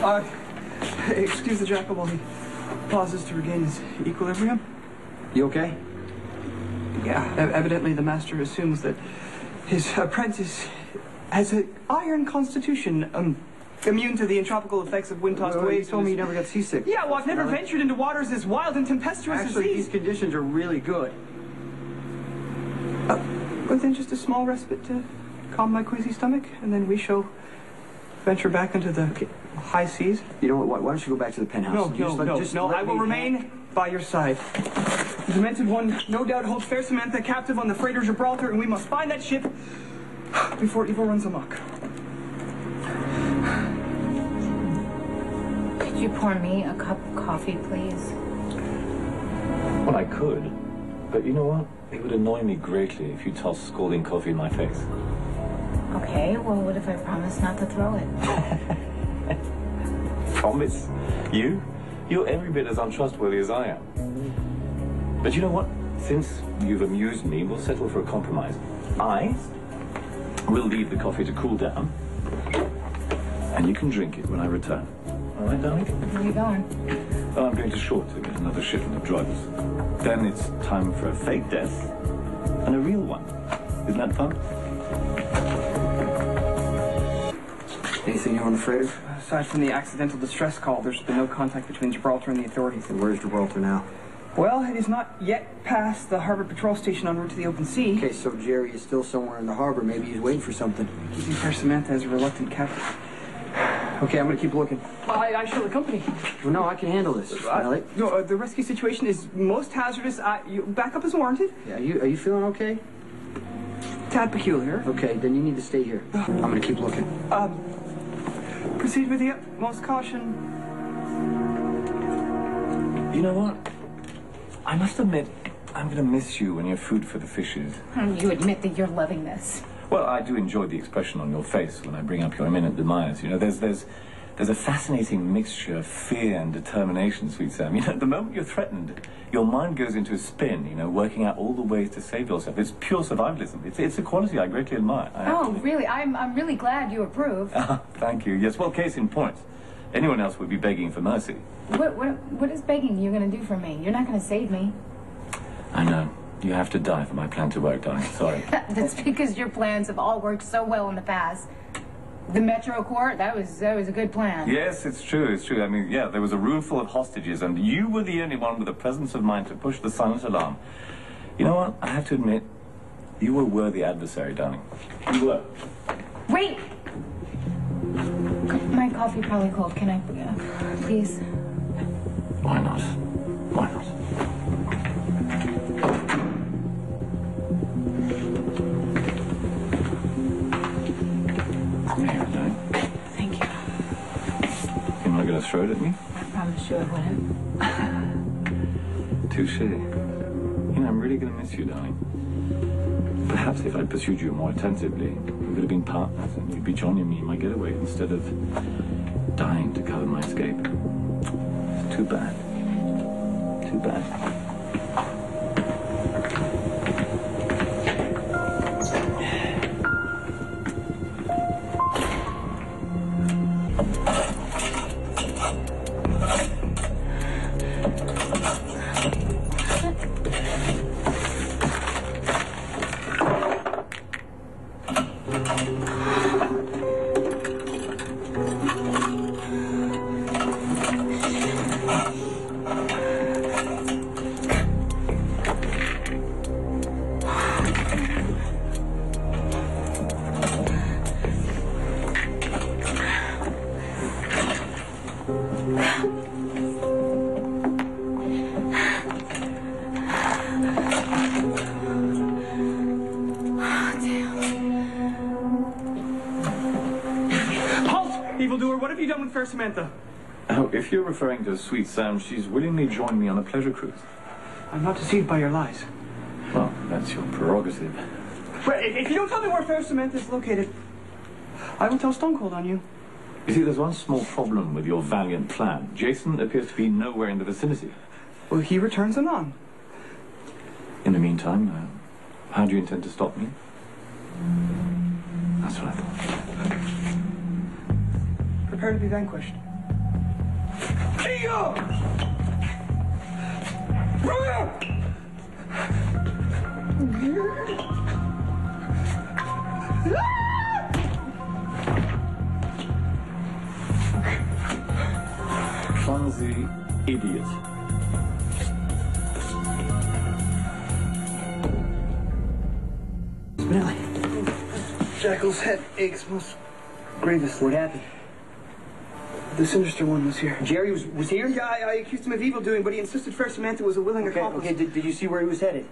Excuse the jackal while he pauses to regain his equilibrium. You okay? Yeah, evidently the master assumes that his apprentice has an iron constitution, immune to the entropical effects of wind-tossed waves. You told me you never got seasick. Yeah, well, I've never ventured into waters as wild and tempestuous as Actually, these. these conditions are really good. But then just a small respite to calm my queasy stomach, and then we shall venture back into the high seas. You know what? Why don't you go back to the penthouse? No, I will remain by your side. The demented one no doubt holds fair Samantha captive on the freighter Gibraltar, and we must find that ship before evil runs amok. Could you pour me a cup of coffee, please? Well, I could. But you know what? It would annoy me greatly if you tossed scalding coffee in my face. Okay, well, what if I promise not to throw it? Promise? You? You're every bit as untrustworthy as I am. But you know what? Since you've amused me, we'll settle for a compromise. I will leave the coffee to cool down, and you can drink it when I return. All right, darling? Where are you going? Oh, I'm going to shore to get another shipment of drugs. Then it's time for a fake death and a real one. Isn't that fun? Anything new on the freighter? Aside from the accidental distress call, there's been no contact between Gibraltar and the authorities. And where's Gibraltar now? Well, it is not yet past the harbor patrol station en route to the open sea. Okay, so Jerry is still somewhere in the harbor. Maybe he's waiting for something. Keeping fair Samantha as a reluctant captive. Okay, I'm gonna keep looking. I shall accompany. Well, no, I can handle this. Elliot. No, the rescue situation is most hazardous. Backup is warranted. Yeah, are you feeling okay? Tad peculiar. Okay, then you need to stay here. I'm gonna keep looking. Proceed with the utmost caution. You know what? I must admit, I'm going to miss you when you're food for the fishes. You admit that you're loving this. Well, I do enjoy the expression on your face when I bring up your imminent demise. You know, there's a fascinating mixture of fear and determination, sweet Sam. You know, the moment you're threatened, your mind goes into a spin, you know, working out all the ways to save yourself. It's pure survivalism. It's a quality I greatly admire. Really? I'm really glad you approve. Thank you. Yes, well, case in point. Anyone else would be begging for mercy. What is begging you're going to do for me? You're not going to save me. I know. You have to die for my plan to work, darling. Sorry. That's because your plans have all worked so well in the past. The Metro Court, that was a good plan. Yes, it's true, it's true. I mean, yeah, there was a room full of hostages, and you were the only one with the presence of mind to push the silent alarm. You know what? I have to admit, you were a worthy adversary, darling. You were. Wait! My coffee probably cold. Can I, please? Why not? Why not? Here, darling. Thank you. You're not going to throw it at me? I promise you I wouldn't. Touche. You know, I'm really going to miss you, darling. Perhaps if I'd pursued you more attentively, we would have been partners and you'd be joining me in my getaway instead of dying to cover my escape. It's too bad. Too bad. Evildoer, what have you done with fair Samantha? Oh, if you're referring to Sweet Sam, she's willingly joined me on a pleasure cruise. I'm not deceived by your lies. Well, that's your prerogative. Well, if you don't tell me where fair Samantha is located, I will tell Stone Cold on you. You see, there's one small problem with your valiant plan. Jason appears to be nowhere in the vicinity. Well, he returns anon. In the meantime, how do you intend to stop me? That's what I thought. Prepare to be vanquished. Clumsy idiot. Spinelli. Jackal's head aches most grievously. What happened? The sinister one was here. Jerry was here? Yeah, I accused him of evildoing, but he insisted Fair Samantha was a willing accomplice. Okay, did you see where he was headed?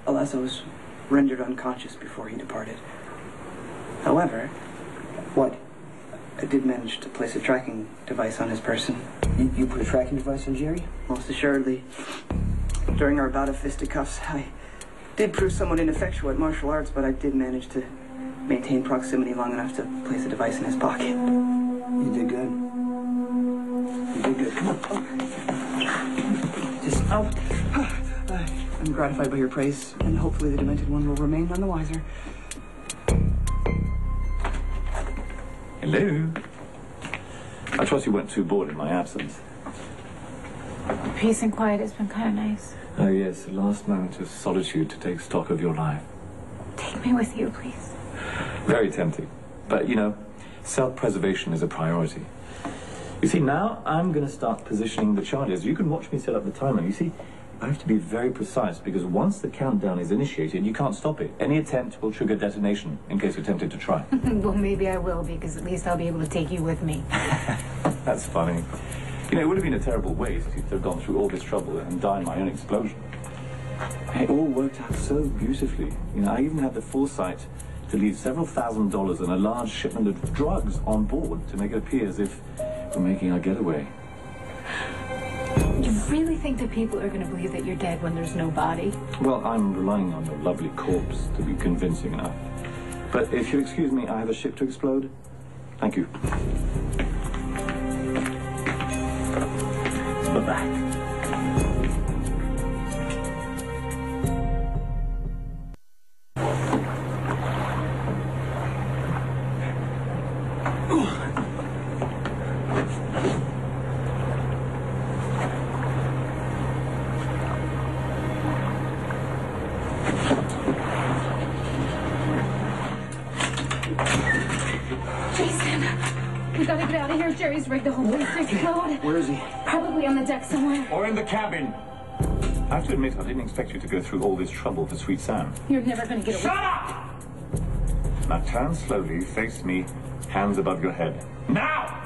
Alas, I was rendered unconscious before he departed. However, What? I did manage to place a tracking device on his person. You put a tracking device on Jerry? Most assuredly. During our bout of fisticuffs, I did prove somewhat ineffectual at martial arts, but I did manage to maintain proximity long enough to place a device in his pocket. You did good. You did good. Come on. Just out. I'm gratified by your praise, and hopefully the Demented One will remain none the wiser. Hello. I trust you weren't too bored in my absence. Peace and quiet has been kind of nice. Oh, yes, the last moment of solitude to take stock of your life. Take me with you, please. Very tempting. But, you know, self-preservation is a priority. You see, now I'm going to start positioning the charges. You can watch me set up the timer. You see, I have to be very precise because once the countdown is initiated, you can't stop it. Any attempt will trigger detonation in case you're tempted to try. Well, maybe I will, because at least I'll be able to take you with me. That's funny. You know, it would have been a terrible waste to have gone through all this trouble and die in my own explosion. It all worked out so beautifully. You know, I even had the foresight to leave several $1,000s and a large shipment of drugs on board to make it appear as if we're making our getaway. You really think that people are going to believe that you're dead when there's no body? Well, I'm relying on your lovely corpse to be convincing enough. But if you excuse me, I have a ship to explode. Thank you. Bye-bye. Jason, we gotta get out of here. Jerry's rigged the whole place to explode. Where is he? Probably on the deck somewhere. Or in the cabin. I have to admit, I didn't expect you to go through all this trouble for Sweet Sam. You're never gonna get away. Shut up! Now turn slowly, face me, hands above your head. Now!